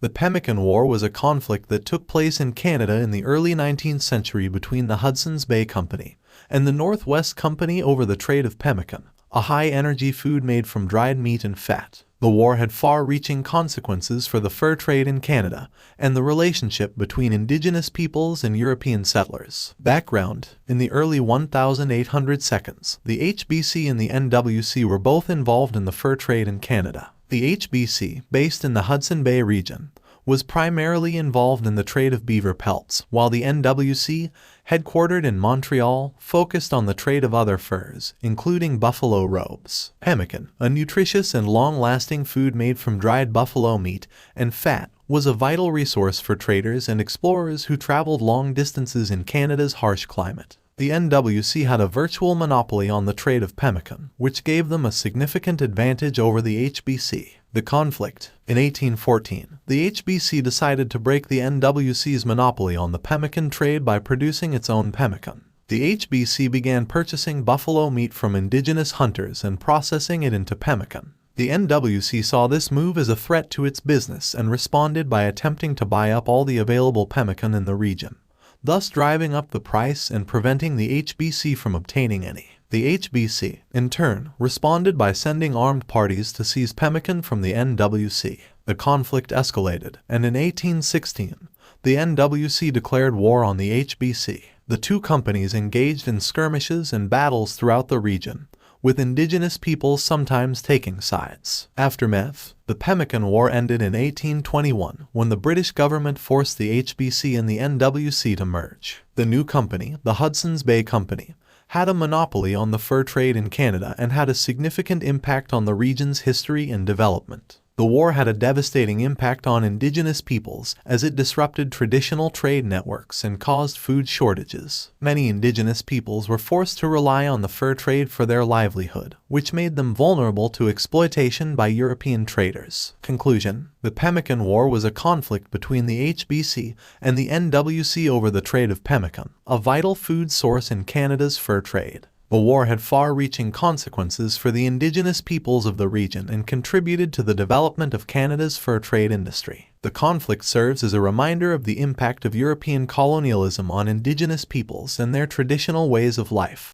The Pemmican War was a conflict that took place in Canada in the early 19th century between the Hudson's Bay Company and the Northwest Company over the trade of pemmican, a high-energy food made from dried meat and fat. The war had far-reaching consequences for the fur trade in Canada and the relationship between Indigenous peoples and European settlers. Background: in the early 1800s, the HBC and the NWC were both involved in the fur trade in Canada. The HBC, based in the Hudson Bay region, was primarily involved in the trade of beaver pelts, while the NWC, headquartered in Montreal, focused on the trade of other furs, including buffalo robes. Pemmican, a nutritious and long-lasting food made from dried buffalo meat and fat, was a vital resource for traders and explorers who traveled long distances in Canada's harsh climate. The NWC had a virtual monopoly on the trade of pemmican, which gave them a significant advantage over the HBC. The conflict: in 1814, the HBC decided to break the NWC's monopoly on the pemmican trade by producing its own pemmican. The HBC began purchasing buffalo meat from Indigenous hunters and processing it into pemmican. The NWC saw this move as a threat to its business and responded by attempting to buy up all the available pemmican in the region, thus driving up the price and preventing the HBC from obtaining any. The HBC, in turn, responded by sending armed parties to seize pemmican from the NWC. The conflict escalated, and in 1816, the NWC declared war on the HBC. The two companies engaged in skirmishes and battles throughout the region, with Indigenous peoples sometimes taking sides. Aftermath: the Pemmican War ended in 1821 when the British government forced the HBC and the NWC to merge. The new company, the Hudson's Bay Company, had a monopoly on the fur trade in Canada and had a significant impact on the region's history and development. The war had a devastating impact on Indigenous peoples as it disrupted traditional trade networks and caused food shortages. Many Indigenous peoples were forced to rely on the fur trade for their livelihood, which made them vulnerable to exploitation by European traders. Conclusion: the Pemmican War was a conflict between the HBC and the NWC over the trade of pemmican, a vital food source in Canada's fur trade. The war had far-reaching consequences for the Indigenous peoples of the region and contributed to the development of Canada's fur trade industry. The conflict serves as a reminder of the impact of European colonialism on Indigenous peoples and their traditional ways of life.